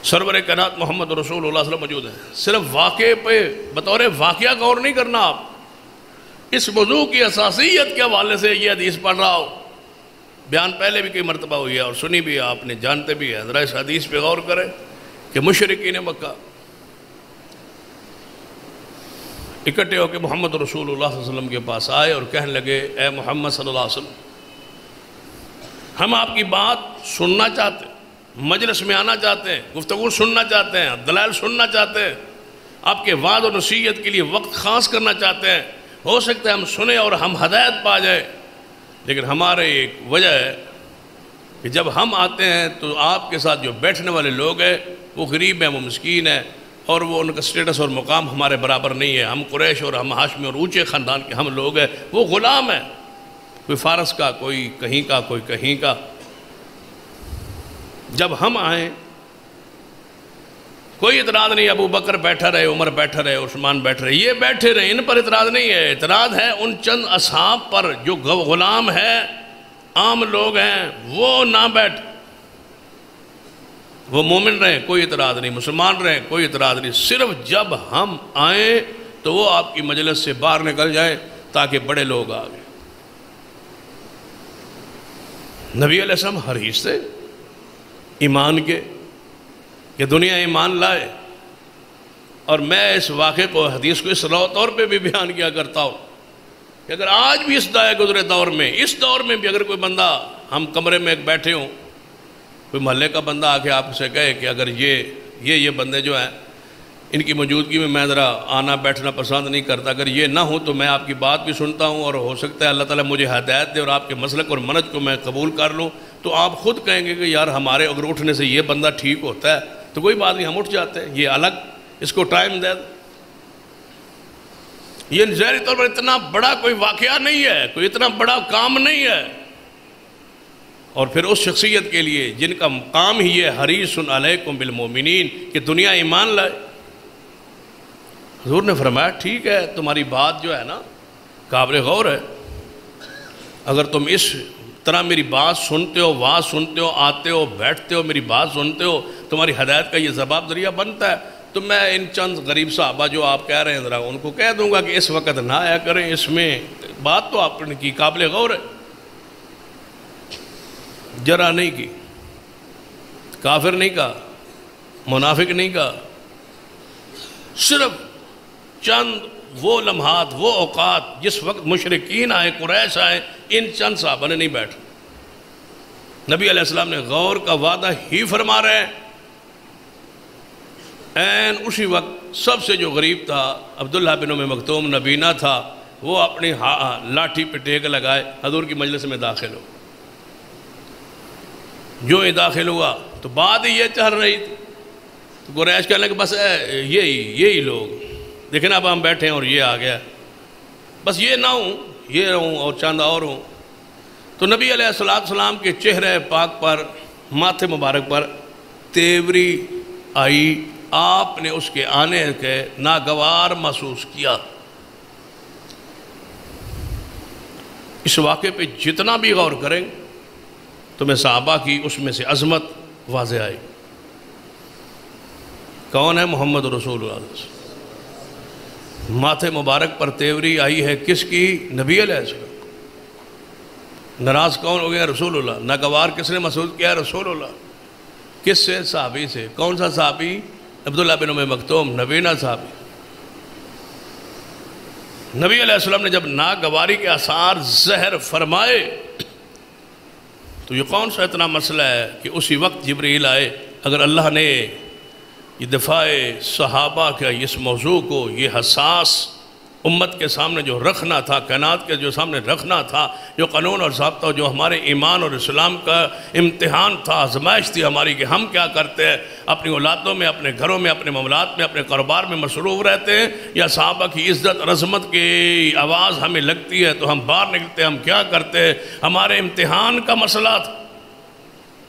سرور کائنات محمد رسول اللہ صلی اللہ علیہ وسلم موجود ہے. صرف واقعے پہ بطور واقعہ غور نہیں کرنا آپ. اس موضوع کی اساسیت کے حوالے سے یہ حدیث پڑھ رہا ہو. بیان پہلے بھی کئی مرتبہ ہوئی ہے اور سنی بھی ہے آپ نے, جانتے بھی ہیں. ذرا اس حدیث پہ غور کریں کہ مشرکین مکہ اکٹھے ہو کے محمد رسول اللہ صلی اللہ علیہ وسلم کے پاس آئے اور کہنے لگے اے محمد صلی اللہ علیہ وسلم, ہم آپ کی بات سننا چاہتے ہیں, مجلس میں آنا چاہتے ہیں, گفتگو سننا چاہتے ہیں, دلائل سننا چاہتے ہیں, آپ کے وعد و نصیحت کے لیے وقت خاص کرنا چاہتے ہیں. ہو سکتا ہے ہم سنیں اور ہم ہدایت پا جائیں, لیکن ہمارے ایک وجہ ہے کہ جب ہم آتے ہیں تو آپ کے ساتھ جو بیٹھنے والے لوگ ہیں وہ غریب ہیں, وہ مسکین ہیں, اور وہ ان کا سٹیٹس اور مقام ہمارے برابر نہیں ہے. ہم قریش اور ہم ہاشمی اور اونچے خاندان کے ہم لوگ ہیں, وہ غلام ہیں, کوئی فارس کا, کوئی کہیں کا, کوئی کہیں کا. جب ہم آئیں کوئی اعتراض نہیں, ابو بکر بیٹھا رہے, عمر بیٹھا رہے, عثمان بیٹھ رہے, یہ بیٹھے رہے, ان پر اعتراض نہیں ہے. اعتراض ہے ان چند اصحاب پر جو غلام ہیں, عام لوگ ہیں, وہ نہ بیٹھ. وہ مومن رہیں کوئی اعتراض نہیں, مسلمان رہیں کوئی اعتراض نہیں, صرف جب ہم آئیں تو وہ آپ کی مجلس سے باہر نکل جائیں تاکہ بڑے لوگ آ گئے. نبی علیہ السلام حریص تھے ایمان کے کہ دنیا ایمان لائے. اور میں اس واقعے کو, حدیث کو اس طور پہ بھی بیان کیا کرتا ہوں کہ اگر آج بھی اس دائے گزرے دور میں, اس دور میں بھی اگر کوئی بندہ, ہم کمرے میں ایک بیٹھے ہوں, کوئی محلے کا بندہ آ کے آپ سے کہے کہ اگر یہ بندے جو ہیں ان کی موجودگی میں ذرا آنا بیٹھنا پسند نہیں کرتا, اگر یہ نہ ہوں تو میں آپ کی بات بھی سنتا ہوں اور ہو سکتا ہے اللہ تعالیٰ مجھے ہدایت دے اور آپ کے مسلک اور منہج کو میں قبول کر لوں, تو آپ خود کہیں گے کہ یار ہمارے اگر اٹھنے سے یہ بندہ ٹھیک ہوتا ہے تو کوئی بات نہیں, ہم اٹھ جاتے ہیں, یہ الگ, اس کو ٹائم دے. یہ ظاہری طور پر اتنا بڑا کوئی واقعہ نہیں ہے, کوئی اتنا بڑا کام نہیں ہے. اور پھر اس شخصیت کے لیے جن کا کام ہی یہ حریص علیکم بالمومنین کہ دنیا ایمان لائے. حضور نے فرمایا ٹھیک ہے, تمہاری بات جو ہے نا قابل غور ہے, اگر تم اس طرح میری بات سنتے ہو, واز سنتے ہو, آتے ہو, بیٹھتے ہو, میری بات سنتے ہو, تمہاری ہدایت کا یہ سبب ذریعہ بنتا ہے, تو میں ان چند غریب صحابہ جو آپ کہہ رہے ہیں ذرا ان کو کہہ دوں گا کہ اس وقت نہ آیا کریں. اس میں بات تو آپ نے کی, قابل غور ہے, جرا نہیں کی, کافر نہیں کہا, منافق نہیں کہا, صرف چند وہ لمحات, وہ اوقات جس وقت مشرکین آئے, قریش آئے, ان چند صحابہ نے نہیں بیٹھا. نبی علیہ السلام نے غور کا وعدہ ہی فرما رہے ہیں. این اسی وقت سب سے جو غریب تھا عبداللہ بن ام مکتوم نبینا تھا, وہ اپنی لاٹھی پہ ٹیک لگائے, حضور کی مجلس میں داخل ہو. جو ہی داخل ہوا تو بات ہی یہ چل رہی تھی, تو قریش کہنے لگے بس یہی لوگ دیکھیں اب ہم بیٹھے ہیں اور یہ آ گیا, بس یہ نہ ہوں, یہ رہوں اور چند اور ہوں. تو نبی علیہ السلام کے چہرے پاک پر, ماتھے مبارک پر تیوری آئی. آپ نے اس کے آنے کے ناگوار محسوس کیا. اس واقعے پہ جتنا بھی غور کریں تو میں صحابہ کی اس میں سے عظمت واضح آئی. کون ہے محمد رسول اللہ, ماتھے مبارک پر تیوری آئی ہے کس کی, نبی علیہ السلام. ناراض کون ہو گیا, رسول اللہ. ناگوار کس نے محسوس کیا, رسول اللہ. کس سے, صحابی سے. کون سا صحابی, عبداللہ بن ام مکتوم نبینا صحابی. نبی علیہ السلام نے جب ناگواری کے آثار ظاہر فرمائے تو یہ کون سا اتنا مسئلہ ہے کہ اسی وقت جبریل آئے. اگر اللہ نے یہ دفاع صحابہ کا اس موضوع کو, یہ حساس امت کے سامنے جو رکھنا تھا, کائنات کے جو سامنے رکھنا تھا, جو قانون اور ضابطہ, جو ہمارے ایمان اور اسلام کا امتحان تھا, آزمائش تھی ہماری کہ ہم کیا کرتے ہیں, اپنی اولادوں میں, اپنے گھروں میں, اپنے معاملات میں, اپنے کاروبار میں مصروف رہتے ہیں, یا صحابہ کی عزت اور عظمت کی آواز ہمیں لگتی ہے تو ہم باہر نکلتے ہیں, ہم کیا کرتے ہیں, ہمارے امتحان کا مسئلہ تھا.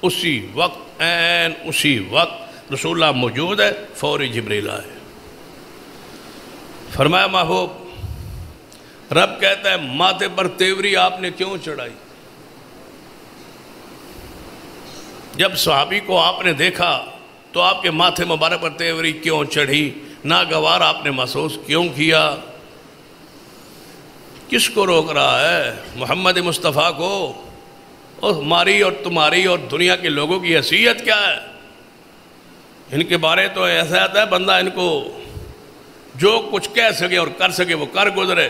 اسی وقت, عین اسی وقت رسول اللہ موجود ہے, فوری جبریل آئے. فرمایا محبوب, رب کہتا ہے ماتھے پر تیوری آپ نے کیوں چڑھائی؟ جب صحابی کو آپ نے دیکھا تو آپ کے ماتھے مبارک پر تیوری کیوں چڑھی؟ ناگوار آپ نے محسوس کیوں کیا؟ کس کو روک رہا ہے؟ محمد مصطفیٰ کو؟ اور ہماری اور تمہاری اور دنیا کے لوگوں کی حیثیت کیا ہے؟ ان کے بارے تو ایسا آتا ہے بندہ ان کو جو کچھ کہہ سکے اور کر سکے وہ کر گزرے۔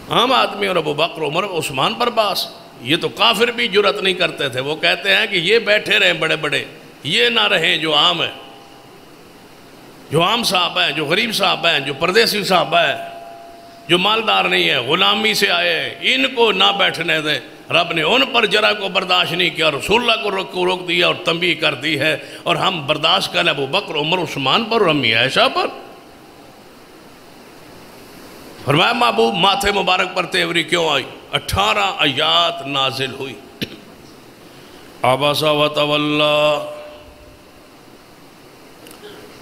عام آدمی اور ابو بکر عمر عثمان پر باس، یہ تو کافر بھی جرأت نہیں کرتے تھے۔ وہ کہتے ہیں کہ یہ بیٹھے رہیں بڑے بڑے، یہ نہ رہیں جو عام ہیں، جو عام صحابہ ہیں، جو غریب صحابہ ہیں، جو پردیسی صحابہ ہیں، جو مالدار نہیں ہیں، غلامی سے آئے ہیں، ان کو نہ بیٹھنے دیں۔ رب نے ان پر جرا کو برداشت نہیں کیا، رسول اللہ کو روک دیا اور تنبیہ کر دی ہے، اور ہم برداشت کریں ابو بکر عمر عثمان پر اور امی عائشہ پر۔ فرمایا محبوب ماتھے مبارک پر تیوری کیوں آئی؟ 18 آیات نازل ہوئی۔ عبس وتولی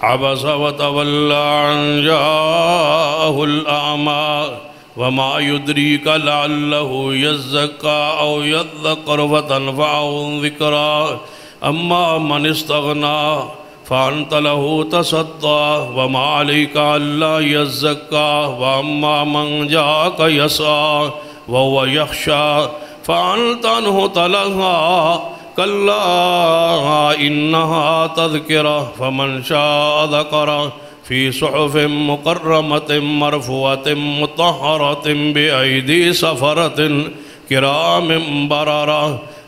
عبس وتولی ان جاءہ الاعمى وما يدريك لعله يزكى او يذكر فتنفعه الذكرى اما من استغنى فانت له تصدى وما عليك الا يزكى واما من جاءك يسعى وهو يخشى فانت عنه تلهى كلا انها تذكرة فمن شاء ذكره فی صحف مکرمۃ مرفوعۃ مطہرۃ بأیدی سفرۃ کرام بررہ۔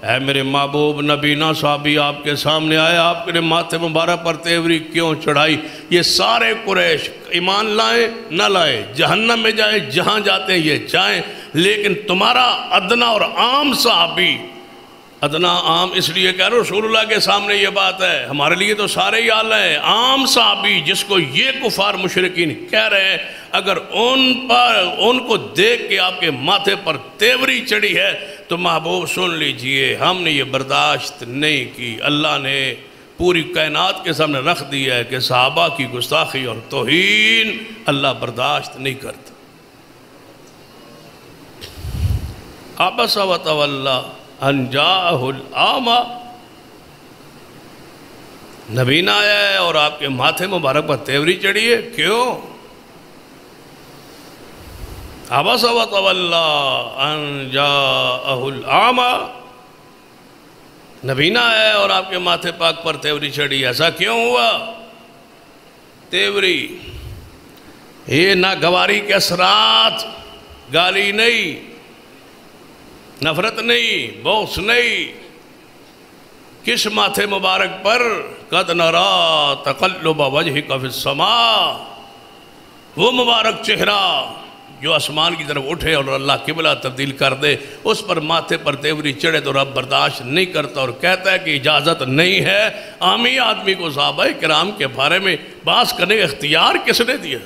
اے میرے محبوب نبینا صحابی آپ کے سامنے آیا، آپ کے ماتھے مبارک پر تیوری کیوں چڑھائی؟ یہ سارے قریش ایمان لائیں نہ لائیں، جہنم میں جائیں، جہاں جاتے ہیں یہ جائیں، لیکن تمہارا ادنا اور عام صحابی، ادنا عام اس لیے کہہ رہا رسول اللہ کے سامنے یہ بات ہے، ہمارے لیے تو سارے ہی اعلیٰ ہیں، عام صحابی جس کو یہ کفار مشرکین کہہ رہے ہیں، اگر ان کو دیکھ کے آپ کے ماتھے پر تیوری چڑھی ہے تو محبوب سن لیجئے ہم نے یہ برداشت نہیں کی۔ اللہ نے پوری کائنات کے سامنے رکھ دیا ہے کہ صحابہ کی گستاخی اور توہین اللہ برداشت نہیں کرتا۔ عبس وتولی ان جاءہ الاعمی، نبینا آیا ہے اور آپ کے ماتھے مبارک پر تیوری چڑھی ہے، کیوں؟ عبس وتولی ان جاءہ الاعمی، نبینا آیا ہے اور آپ کے ماتھے پاک پر تیوری چڑھی، ایسا کیوں ہوا؟ تیوری یہ ناگواری کے اثرات، گالی نہیں، نفرت نہیں، بغض نہیں، کس ماتھے مبارک پر؟ قد نرا تقلب وجہک فی السماء، وہ مبارک چہرہ جو آسمان کی طرف اٹھے اور اللہ قبلہ تبدیل کر دے، اس پر ماتھے پر تیوری چڑھے تو رب برداشت نہیں کرتا اور کہتا ہے کہ اجازت نہیں ہے۔ عامی آدمی کو صحابہ کرام کے بارے میں بحث کرنے کا اختیار کس نے دیا؟